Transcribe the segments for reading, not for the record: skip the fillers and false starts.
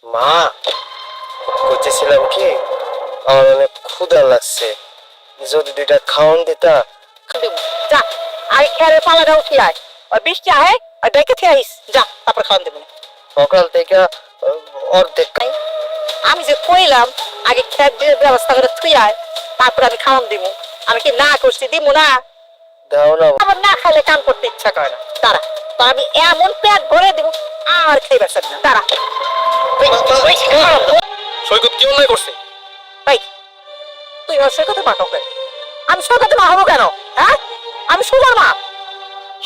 মা, করতেছিলাম কি, আমার অনেক ক্ষুধা লাগছে, যদি দুইটা খাওয়ান দিতা। যা আই খেয়ারে পালাটা উঠি আয়, ওই বৃষ্টি আয় আর ডেকে খেয়ে আইস, যা তারপর খাওয়ান দেবো। সকাল থেকে অর্ধেক আমি যে কইলাম আগে খেয়ার দিয়ে ব্যবস্থা করে থুই আয়, তারপর আমি খাওয়ান দিব। আমি কি না করছি দিব না? দাও না। আবার না খাইলে কাম করতে ইচ্ছা করে না। তারা তো আমি এমন পেট ভরে দিব আর খাইবার চাই না। তারা সৈকত কি অন্যায় করছে? ভাই তুই আমার সৈকতে মা কেন? আমি সৈকতে মা হবো কেন? হ্যাঁ, আমি সুজার মা।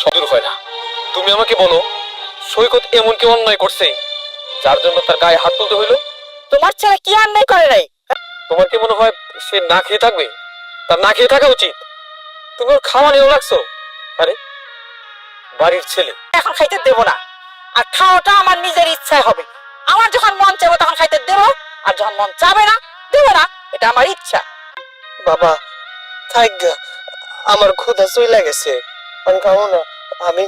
সদূর হয় না। তুমি আমাকে বলো, সৈকত এমন কি অন্যায় করছে যার জন্য তার গায়ে হাত তুলতে হইলো? তোমার ছেলে কি অন্যায় করে নাই? তোমার কি মনে হয় সে না খেয়ে থাকবে? তার না খেয়ে থাকা উচিত। তুমি ওর খাওয়া নিয়েও লাগছো। আরে বাড়ির ছেলে, এখন খাইতে দেবো না, আর খাওয়াটা আমার নিজের ইচ্ছায় হবে। আমার যখন মন চাইবে তখন খাইতে দেবো, আর যখন মন চাবে না দেবো না, এটা আমার ইচ্ছা। বাবা থাক গা, আমার ক্ষুধা চইলা গেছে, আমি খাবো না। আমি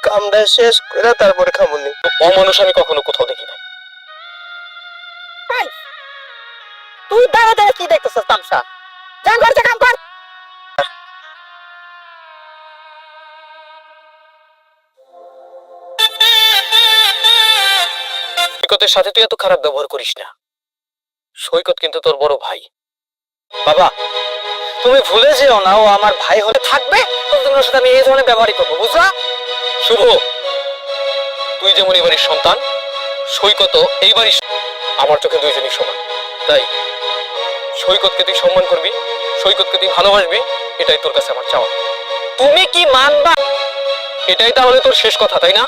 কামটা শেষ করে তারপরে খাবো নি। অমানুষ আমি কখনো কোথাও দেখি নাই। এই, তুই দাঁড়া দাঁড়া কি দেখতেছিস তামসা? যান করছে কাম কর। সৈকতের সাথে তুই এত খারাপ ব্যবহার করিস না। সৈকত কিন্তু তোর বড় ভাই। বাবা তুমি ভুলে যেও না, ও আমার ভাই হলে থাকবে তোর সাথে আমি এই ধরনের ব্যবহারই করবো, বুঝলা? শুভ, তুই যেমন এই বাড়ির সন্তান, সৈকত এই বাড়ির। আমার চোখে দুইজনই সমান। তাই সৈকতকে তুই সম্মান করবি, সৈকতকে তুই ভালোবাসবি, এটাই তোর কাছে আমার চাওয়া। তুমি কি মানবা? এটাই তাহলে তোর শেষ কথা, তাই না?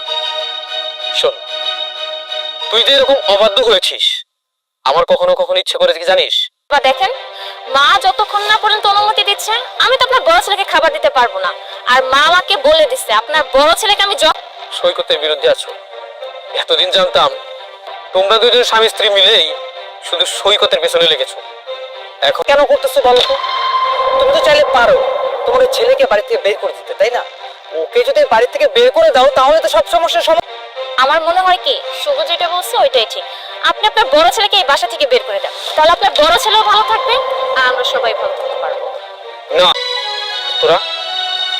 শোন, তুই যে এরকম অবাধ্য হয়েছিস, আমার কখনো কখনো ইচ্ছে করে কি জানিস? বা দেখেন, মা যতক্ষণ না পর্যন্ত অনুমতি দিচ্ছে আমি তো আপনার বড় ছেলেকে খাবার দিতে পারবো না। আর মা আমাকে বলে দিচ্ছে আপনার বড় ছেলেকে আমি সৈকতের বিরুদ্ধে আছো। এতদিন জানতাম তোমরা দুজন স্বামী স্ত্রী মিলেই শুধু সৈকতের পেছনে লেগেছো। এখন কেন করতেছো বলো তো? তুমি তো চাইলে পারো তোমার ওই ছেলেকে বাড়ি থেকে বের করে দিতে, তাই না? ওকে যদি বাড়ি থেকে বের করে দাও তাহলে তো সব সমস্যার সমাধান। আমার মনে হয় কি শুভ যেটা বলছে ওইটাই ঠিক। আপনি আপনার বড় ছেলেকে এই বাসা থেকে বের করে দেন, তাহলে আপনার বড় ছেলেও ভালো থাকবে আর আমরা সবাই ভালো থাকতে পারবো। না, তোরা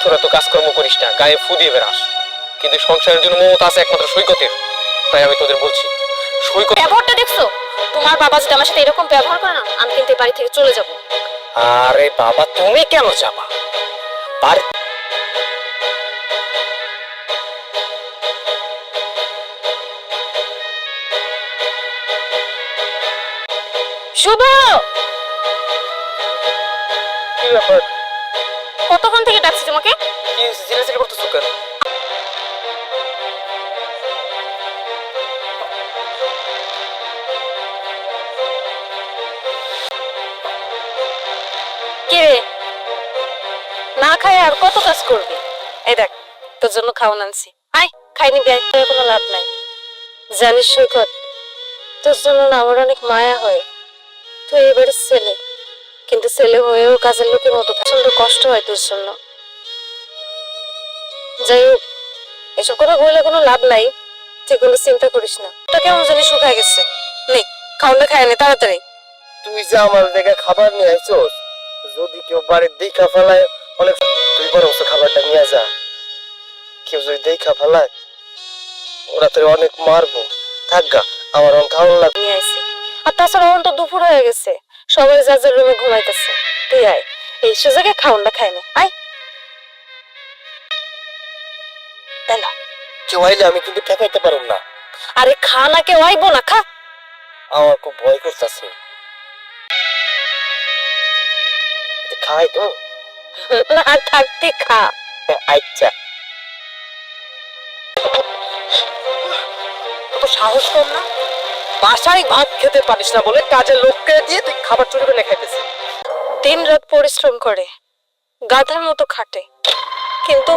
তোরা তো কাজকর্ম করিস না, গায়ে ফু দিয়ে বেড়াস, কিন্তু সংসারের জন্য মমতা আছে একমাত্র সৈকতের। তাই আমি তোদের বলছি, সৈকত। ব্যবহারটা দেখছো? তোমার বাবা যদি আমার সাথে এরকম ব্যবহার করে না, আমি কিন্তু এই বাড়ি থেকে চলে যাব। আরে বাবা তুমি কেন যাবা? বাড়ি শুভ, কি ব্যাপার? কতক্ষণ থেকে ডাকছি তোমাকে? কি চিল্লাচিল্লি করতেছো কেন? কে রে? না খায় আর কত কাজ করবি? এই দেখ, তোর জন্য খাওয়ান আনছি, আয় খাই নিবি। আয়, কোনো লাভ নাই। জানিস সৈকত, তোর জন্য না আমার অনেক মায়া হয়। তুই এবারে ছেলে, কিন্তু ছেলে হয়েও কাজের লোকের মতো প্রচন্ড কষ্ট হয় তোর জন্য। যাই হোক, এসব কথা বললে কোনো লাভ নাই, তুই কোনো চিন্তা করিস না। ওটা কেমন জানি শুকায় গেছে, নে খাওয়ানটা খায় নে তাড়াতাড়ি। তুই যে আমার দেখে খাবার নিয়ে আইছস, যদি কেউ বাড়ির দেখা ফেলায় অনেক, তুই বরং খাবারটা নিয়ে যা। কেউ যদি দেখা ফেলায় ওরা তোর অনেক মারবো। থাক গা, আমার অনেক খাওয়ান লাগবে। নিয়ে আইছি। আর তাছাড়া এখন তো দুপুর হয়ে গেছে, সবাই যার যার রুমে ঘুমাইতেছে। তুই আয়, এই সুযোগে খাওয়ানটা খাই নে, আয়। এলা, কেউ আইলে আমি কিন্তু ঠেকাইতে পারব না। আরে খা না, কেউ আইবো না, খা। আমার খুব ভয় করতেছে। খাই তো? না থাকতে খা। আচ্ছা। তো সাহস কম না? বাসায় ভাত খেতে পারিস না বলে কাজের লোককে দিয়ে তুই খাবার চুরি করে খাইতেছিস। দিন রাত পরিশ্রম করে, গাধার মতো খাটে, কিন্তু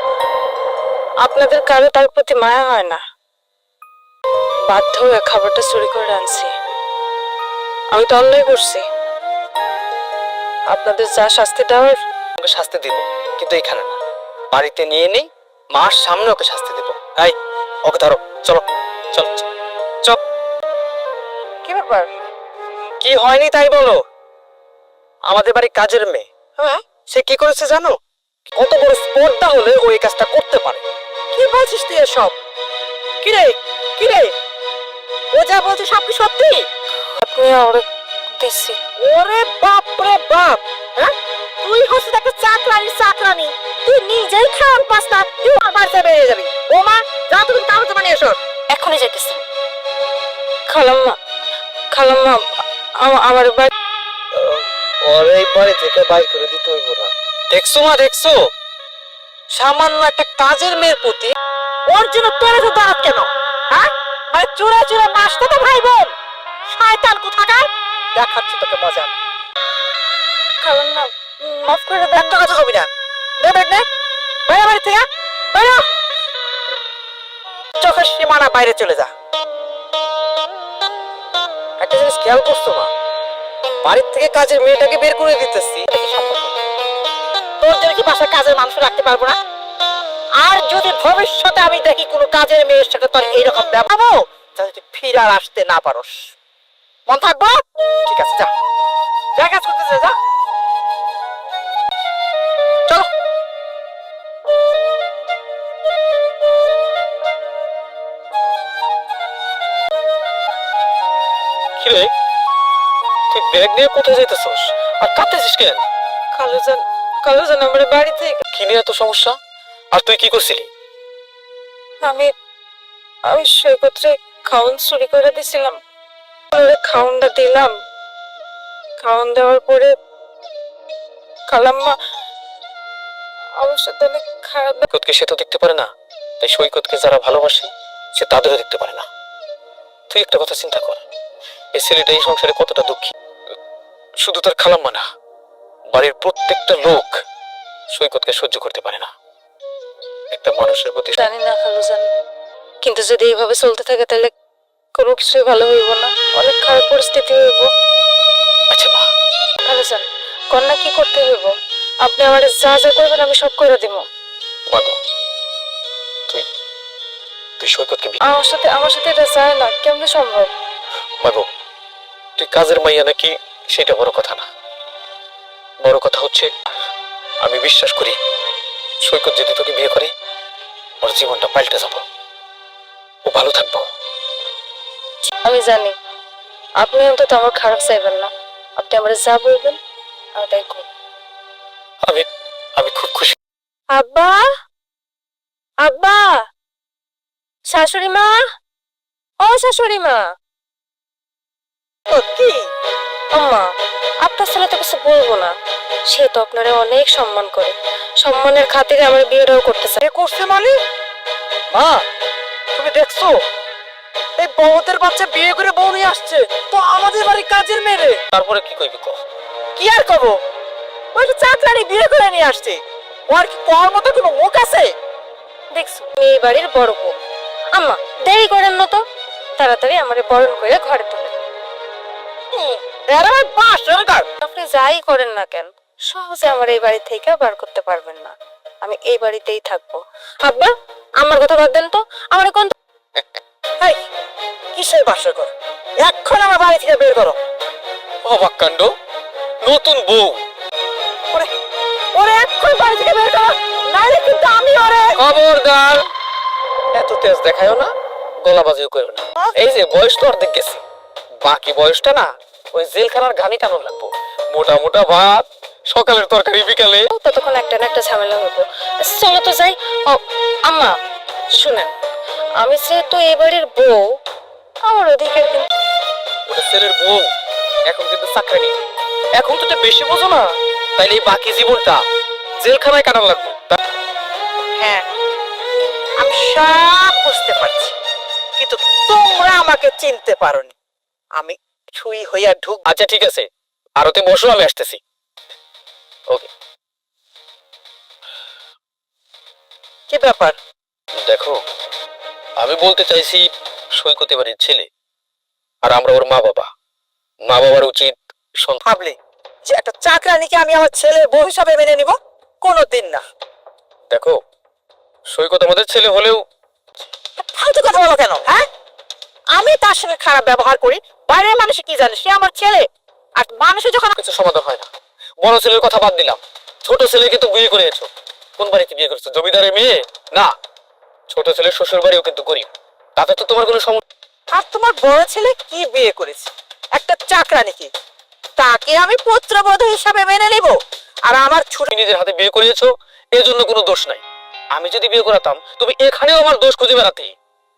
আপনাদের কারো তার প্রতি মায়া হয় না। বাধ্য হয়ে খাবারটা চুরি করে আনছি। আমি তো অন্যায় করছি, আপনাদের যা শাস্তি দেওয়ার ওকে শাস্তি দিব, কিন্তু এখানে না, বাড়িতে নিয়ে নেই, মার সামনে ওকে শাস্তি দেব। এই ওকে ধরো, চলো চল চল। কি ব্যাপার? কি হয়নি তাই বলো। আমাদের বাড়ি কাজের মেয়ে, হ্যাঁ, সে কি করেছে জানো? কত বড় স্পর্ধা হলে ও এই কাজটা করতে পারে। কি বলছিস তুই এসব? কিরে কিরে, ও যা বলছে সব কি সত্যি? আপনি ওরে দিছি। ওরে বাপ রে বাপ, হ্যাঁ তুই হচ্ছে একটা চাকরানি, তুই নিজেই খাওয়ান পাস না, তুই আমার বাড়িতে বেরিয়ে যাবি। বৌমা যা, তুমি কাগজ জমা নিয়ে এসো। এখনই যাইতেছি। খালাম্মা, খালাম্মা, আমার বাড়ি ওর এই বাড়ি থেকে বাইর করে দিতে হইব না। দেখছো মা, দেখছো সামান্য একটা কাজের মেয়ের প্রতি ওর জন্য তোর এত দাঁত কেন? হ্যাঁ, মানে চুরা চুরা নাচতে তো ভাই বোন, শয়তান কোথাকার। দেখাচ্ছি তোকে মজা। খালাম্মা মাফ করে দেন। একটা কথা কবি না, নে বেড নে, বাইরে বাড়ি থেকে বাইরে, চোখের সীমানা বাইরে চলে যা। একটা জিনিস খেয়াল করছো মা, বাড়ির থেকে কাজের মেয়েটাকে বের করে দিতেছি, এটা কি সম্ভব? তোর জন্য কি বাসায় কাজের মানুষ রাখতে পারবো না? আর যদি ভবিষ্যতে আমি দেখি কোনো কাজের মেয়ের সাথে তোর এইরকম ব্যবহার, তাহলে তুই ফিরে আর আসতে না পারস। মন থাকবো? ঠিক আছে, যা যা, কাজ করতেছে যা। চলো। কি রে, তুই ব্যাগ নিয়ে কোথায় যাইতেছস আর কাঁদতেছিস কেন? খালুজান আমার বাড়ি থেকে কি নিয়ে এত সমস্যা? আর তুই কি করছিলি? আমি সৈকতে খাউন চুরি করে দিছিলাম। ওরে খাউনটা দিলাম। খাউন দেওয়ার পরে খালাম্মা আমার সাথে অনেক খারাপ। সৈকতকে সে তো দেখতে পারে না, তাই সৈকতকে যারা ভালোবাসে সে তাদেরও দেখতে পারে না। তুই একটা কথা চিন্তা কর, এই ছেলেটা এই সংসারে কতটা দুঃখী। শুধু তার খালাম্মা না, বাড়ির প্রত্যেকটা লোক সৈকতকে সহ্য করতে পারে না। একটা মানুষের প্রতি জানি না খালুজান, কিন্তু যদি এইভাবে চলতে থাকে তাহলে কোনো কিছুই ভালো হইব না, অনেক খারাপ পরিস্থিতি হইব। আচ্ছা মা, খালুজান কন্যা কি করতে হইব? আপনি আমার যা যা করবেন আমি সব করে দিব। মাগো, তুই তুই সৈকতকে আমার সাথে এটা চায় না, কেমনে সম্ভব? মাগো, তুই কাজের মাইয়া নাকি সেটা বড় কথা না। বড় কথা হচ্ছে আমি বিশ্বাস করি সৈকত যদি তোকে বিয়ে করে ওর জীবনটা পাল্টে যাব, ও ভালো থাকবো। আমি জানি আপনি অন্তত আমার খারাপ চাইবেন না, আপনি আমার যা বলবেন আমি তাই করব। আমি আমি খুব খুশি। আব্বা, আব্বা, শাশুড়ি মা, ও শাশুড়ি মা। ও কি? আম্মা, আপনার ছেলে তো কিছু বলবো না, সে তো আপনারে অনেক সম্মান করে, সম্মানের খাতিরে আমার বিয়েটাও করতে চায়। এ করছে মানে? মা তুমি দেখছো এই বউদের বাচ্চা বিয়ে করে বউ নিয়ে আসছে, তো আমাদের বাড়ি কাজের মেয়ে। তারপরে কি কইবি ক? কি আর করবো, ওই তো চাকরানি বিয়ে করে নিয়ে আসছে, ওর কি তোর মতো কোনো মুখ আছে? দেখছো আমি এই বাড়ির বড় বউ। আম্মা দেরি করেন না তো, তাড়াতাড়ি আমারে বরণ করে ঘরে তোলেন। এর আমার বাস সরকার। আপনি যাই করেন না কেন সহজে আমার এই বাড়ি থেকে বার করতে পারবেন না, আমি এই বাড়িতেই থাকবো। আব্বা আমার কথা বাদ দেন তো, আমার কোন এই কিসের বাস কর, এখন আমার বাড়ি থেকে বের করো। অবাক কাণ্ড, নতুন বউ। ওরে ওরে এখন বাড়ি থেকে বের করো, নাইলে কিন্তু আমি ওরে। খবরদার, এত তেজ দেখায়ও না, গলাবাজিও করবে না। এই যে বয়স তো অর্ধেক গেছে, বাকি বয়সটা না ওই জেলখানার ঘানি টানো লাগবো। মোটা মোটা ভাত, সকালের তরকারি বিকালে। ততক্ষণ একটা না একটা ঝামেলা হইব। চলো তো যাই। ও আম্মা শুনেন, আমি যেহেতু এই বাড়ির বউ, আমার অধিকার কিন্তু। ওটা ছেলের বউ, এখন কিন্তু চাকরানি। এখন তো বেশি বোঝো না, তাইলে এই বাকি জীবনটা জেলখানায় কাটানো লাগবে। হ্যাঁ আমি সব বুঝতে পারছি, কিন্তু তোমরা আমাকে চিনতে পারোনি। আমি ছুঁই হইয়া ঢুক। আচ্ছা ঠিক আছে, আরতে বসো, আমি আসতেছি। ওকে। কি ব্যাপার? দেখো, আমি বলতে চাইছি সৈকত এবারের ছেলে, আর আমরা ওর মা বাবা। মা বাবার উচিত সন্তান। ভাবলি যে একটা চাকরানিকে আমি আমার ছেলের বউ হিসাবে মেনে নিব? কোনোদিন না। দেখো, সৈকত আমাদের ছেলে হলেও ফালতু কথা বলো কেন? হ্যাঁ, আমি তার সঙ্গে খারাপ ব্যবহার করি, বাইরের মানুষ কি জানে, সে আমার ছেলে। আর মানুষে যখন কিছু সমাধান হয় না। বড় ছেলের কথা বাদ দিলাম, ছোট ছেলেকে তো বিয়ে করেছো। কোন বাড়িতে বিয়ে করেছো? জমিদারের মেয়ে না, ছোট ছেলের শ্বশুর বাড়িও কিন্তু গরিব। তাতে তো তোমার কোনো সমস্যা। আর তোমার বড় ছেলে কি বিয়ে করেছে? একটা চাকরানিকে। তাকে আমি পুত্রবধূ হিসাবে মেনে নিব। আর আমার ছোট তুমি নিজের হাতে বিয়ে করিয়েছো, এর জন্য কোনো দোষ নাই। আমি যদি বিয়ে করাতাম তুমি এখানেও আমার দোষ খুঁজে বেড়াতে।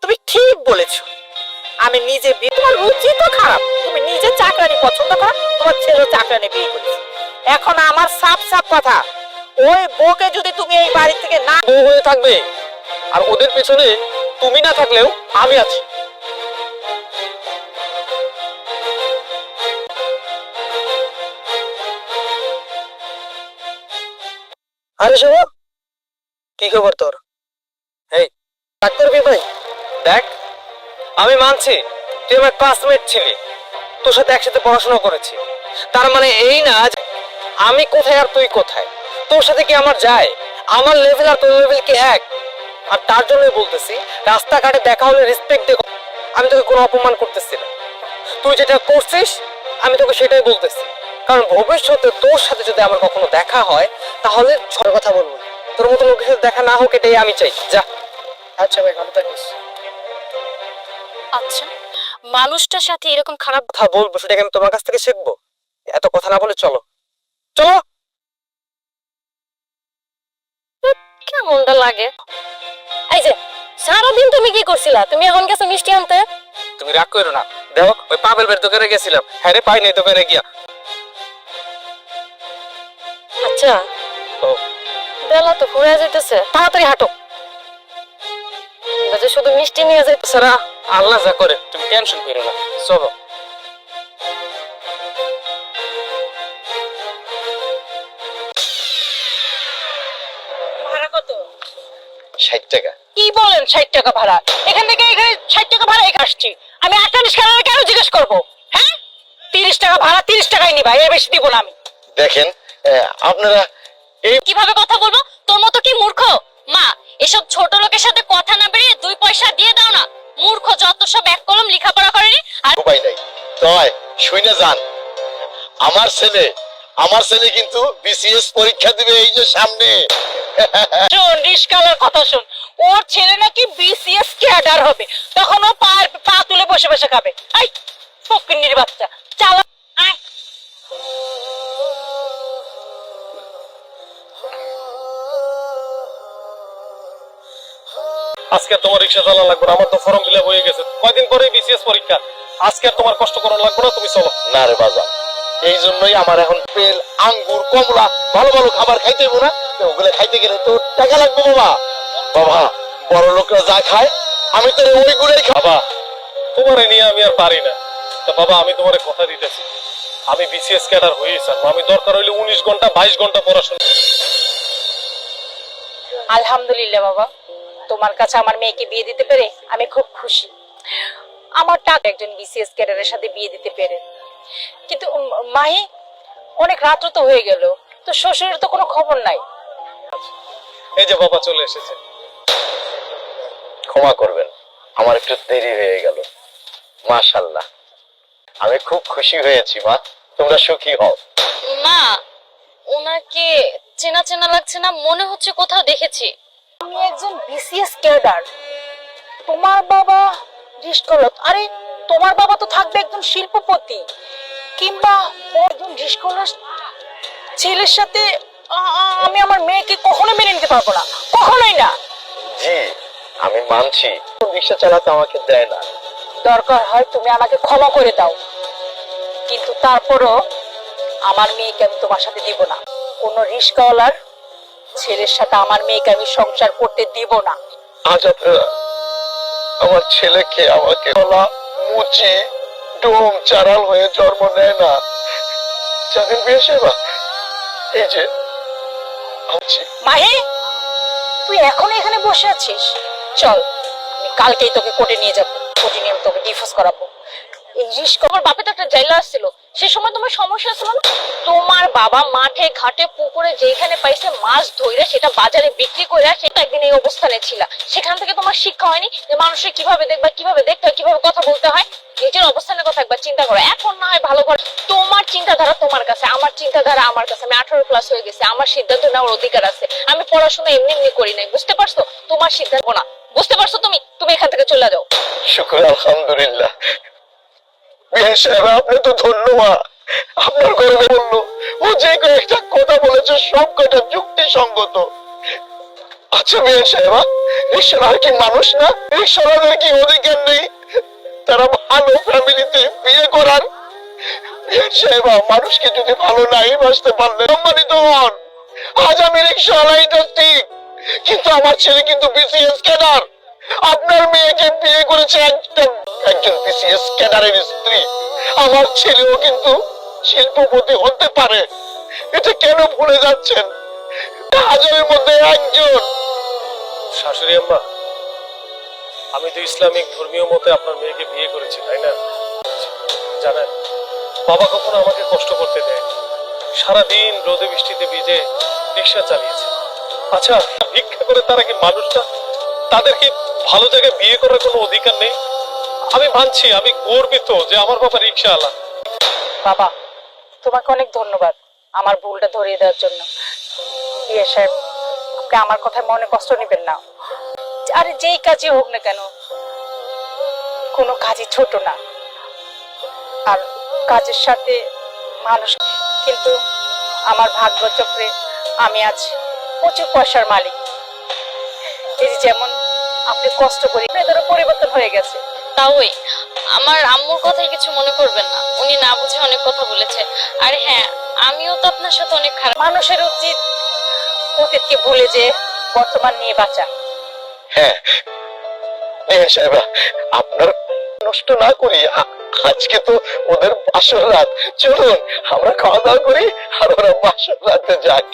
তুমি ঠিক বলেছো। আমি নিজে বিয়ে, তোমার রুচি তো খারাপ। তুমি নিজে চাকরানি পছন্দ করো, তোমার ছেলে চাকরানি বিয়ে করেছে। এখন আমার সাফ সাফ কথা, ওই বউকে যদি তুমি এই বাড়ি থেকে না বউ হয়ে থাকবে, আর ওদের পেছনে তুমি না থাকলেও আমি আছি। আরে শুভ, কি খবর তোর? এই ডাক্তার ভাই, দেখ, আমি মানছি তুই আমার ক্লাসমেট ছিলি, তোর সাথে একসাথে পড়াশোনা করেছি। তার মানে এই না যে আমি কোথায় আর তুই কোথায়। তোর সাথে কি আমার যায়? আমার লেভেল আর তোর লেভেল কি এক? আর তার জন্যই বলতেছি, রাস্তাঘাটে দেখা হলে রেসপেক্ট দে। আমি তোকে কোনো অপমান করতেছি না। তুই যেটা করছিস আমি তোকে সেটাই বলতেছি, কারণ ভবিষ্যতে তোর সাথে যদি আমার কখনো দেখা হয় তাহলে ছোট কথা বলবো না। তোর মতো লোকের সাথে দেখা না হোক, এটাই আমি চাই। যা। আচ্ছা ভাই, ভালো থাকিস। আচ্ছা, মানুষটার সাথে এরকম খারাপ কথা বলবো সেটাকে আমি তোমার কাছ থেকে শিখবো? এত কথা না বলে চলো চলো। কেমনটা লাগে? এই যে সারাদিন তুমি কি করছিলা? তুমি এখন গেছো মিষ্টি আনতে? তুমি রাগ করো না, দেখো ওই পাবেল বের দোকানে গেছিলাম, হ্যাঁ রে পাই নাই দোকানে গিয়া। আচ্ছা, ও বেলা তো ফুরে যাইতেছে, তাড়াতাড়ি হাঁটো। যে শুধু মিষ্টি নিয়ে যাইতে সারা আল্লাহ যা করে, তুমি টেনশন করো না, চলো। ভাড়া কত? 60 টাকা। কি বলেন 60 টাকা ভাড়া? এখান থেকে এখানে 60 টাকা ভাড়া এখানে আসছি। আমি 48 টাকা কেন জিজ্ঞেস করবো? হ্যাঁ, 30 টাকা ভাড়া 30 টাকাই নিবা, এর বেশি দিব না আমি। দেখেন আপনারা কিভাবে কথা বলবো? তোর মতো কি মূর্খ? মা, এসব ছোট লোকের সাথে কথা না বেরিয়ে 2 পয়সা দিয়ে দাও না। মূর্খ যত সব এক কলম লেখাপড়া করেনি। আর উপায় নাই, তয় শুনে যান। আমার ছেলে কিন্তু বিসিএস পরীক্ষা দিবে এই যে সামনে। শোন, রিস্কালার কথা শোন। ওর ছেলে নাকি বিসিএস ক্যাডার হবে, তখন ও পা তুলে বসে বসে খাবে। এই ফকিন্নির বাচ্চা, চালা আয়। আজকে আর তোমার রিক্সা চালা লাগবে না, আমার তো ফর্ম ফিল আপ হয়ে গেছে। কয়দিন পরে বিসিএস পরীক্ষা, আজকে আর তোমার কষ্ট করা লাগবে না, তুমি চলো। না রে বাজার, এই জন্যই আমার এখন পেল, আঙ্গুর, কমলা, ভালো ভালো খাবার খাইতে হইব না? ওগুলো খাইতে গেলে তো টাকা লাগবে বাবা। বাবা, বড় লোকরা যা খায় আমি তো ওইগুলোই খাবা। তোমারে নিয়ে আমি আর পারি না। তা বাবা, আমি তোমারে কথা দিতেছি, আমি বিসিএস ক্যাডার হয়েই স্যার, আমি দরকার হইলে 19 ঘন্টা 22 ঘন্টা পড়াশোনা। আলহামদুলিল্লাহ বাবা, তোমার কাছে আমার মেয়েকে বিয়ে দিতে পেরে আমি খুব খুশি। আমার টাকা একজন বিসিএস ক্যাডারের সাথে বিয়ে দিতে পেরে। কিন্তু মাহি, অনেক রাত তো হয়ে গেল, তো শ্বশুরের তো কোনো খবর নাই। এই যে বাবা চলে এসেছে। ক্ষমা করবেন, আমার একটু দেরি হয়ে গেল। মাশাআল্লাহ, আমি খুব খুশি হয়েছি মা, তোমরা সুখী হও। মা, ওনাকে চেনা চেনা লাগছে না, মনে হচ্ছে কোথাও দেখেছি। আমি একজন বিসিএস ক্যাডার, তোমার বাবা রিস্কলত। আরে তোমার বাবা তো থাকবে একজন শিল্পপতি কিংবা একজন রিস্কলার ছেলের সাথে। আমি আমার মেয়েকে কখনো মেনে নিতে পারবো না, কখনোই না। জি, আমি মানছি রিক্সা চালাতে আমাকে দেয় না। দরকার হয় তুমি আমাকে ক্ষমা করে দাও, কিন্তু তারপরও আমার মেয়েকে আমি তোমার সাথে দিব না। কোনো রিস্কাওয়ালার ছেলের সাথে আমার মেয়েকে আমি সংসার করতে দিব না। আজ আপনারা আমার ছেলেকে আমাকে বলা মুচি ডোম চারাল হয়ে জন্ম নেয় না। জানেন বিয়ে সেবা, এই যে আছি। মাহি, তুই এখন এখানে বসে আছিস? চল, আমি কালকেই তোকে কোর্টে নিয়ে যাবো। কোর্টে নিয়ে আমি তোকে ডিভোর্স করাবো। এই রিস্ক আমার বাপে তো একটা জাইলা আসছিল, সেই সময় তোমার সমস্যা ছিল না? তোমার বাবা মাঠে ঘাটে পুকুরে যেখানে পাইছে মাছ ধইরা সেটা বাজারে বিক্রি করে সেটা একদিন এই অবস্থানে ছিল, সেখান থেকে তোমার শিক্ষা হয়নি যে মানুষের কিভাবে দেখবা, কিভাবে দেখতে হয়, কিভাবে কথা বলতে হয়? নিজের অবস্থানের কথা একবার চিন্তা করো। এখন না হয় ভালো করে, তোমার চিন্তাধারা তোমার কাছে, আমার চিন্তাধারা আমার কাছে। আমি 18 প্লাস হয়ে গেছে, আমার সিদ্ধান্ত নেওয়ার অধিকার আছে। আমি পড়াশোনা এমনি এমনি করি নাই, বুঝতে পারছো? তোমার সিদ্ধান্ত না, বুঝতে পারছো? তুমি তুমি এখান থেকে চলে যাও। শুক্র আলহামদুলিল্লাহ। বিয়ে সাহেব আপনি তো ধন্যবাদ, আপনার গর্বে বললো ও যে কয়েকটা কথা বলেছে সব কটা যুক্তিসঙ্গত। আচ্ছা বিয়ে সাহেব, রিক্সাওয়ালা কি মানুষ না? রিক্সাওয়ালাদের কি অধিকার নেই তারা ভালো ফ্যামিলিতে বিয়ে করার? বিয়ে সাহেব, মানুষকে যদি ভালো নাই বাসতে পারলে সম্মানিত হন। আজ আমি রিক্সাওয়ালা, এটা ঠিক, কিন্তু আমার ছেলে কিন্তু বিসিএস ক্যাডার। আপনার মেয়েকে বিয়ে করেছে একজন বিসিএস ক্যাডারের স্ত্রী। আমার ছেলেও কিন্তু শিল্পপতি হতে পারে, এটা কেন ভুলে যাচ্ছেন? হাজারের মধ্যে একজন। শাশুড়ি আম্মা, আমি তো ইসলামিক ধর্মীয় মতে আপনার মেয়েকে বিয়ে করেছি, তাই না? জানেন, বাবা কখনো আমাকে কষ্ট করতে দেয়, সারাদিন রোদে বৃষ্টিতে ভিজে রিক্সা চালিয়েছে। আচ্ছা, ভিক্ষা করে তারা কি মানুষ না? তাদের কি ভালো জায়গায় বিয়ে করার কোনো অধিকার নেই? আমি মানছি, আমি গর্বিত যে আমার বাবা রিক্সাওয়ালা। বাবা, তোমাকে অনেক ধন্যবাদ আমার ভুলটা ধরিয়ে দেওয়ার জন্য। বিয়ে সাহেব, আপনি আমার কথায় মনে কষ্ট নেবেন না। আরে যেই কাজই হোক না কেন, কোনো কাজই ছোট না, আর কাজের সাথে মানুষ। কিন্তু আমার ভাগ্যচক্রে আমি আজ প্রচুর পয়সার মালিক। এই যে যেমন আপনি কষ্ট করি, এদেরও পরিবর্তন হয়ে গেছে। তাওই আমার আম্মুর কথাই কিছু মনে করবেন না, উনি না বুঝে অনেক কথা বলেছে। আর হ্যাঁ, আমিও তো আপনার সাথে অনেক খারাপ। মানুষের উচিত অতীতকে ভুলে যে বর্তমান নিয়ে বাঁচা। হ্যাঁ বিয়ে সাহেব, আপনার নষ্ট না করি, আজকে তো ওদের বাসর রাত, চলুন আমরা খাওয়া দাওয়া করি আর ওরা বাসর রাতে যাক।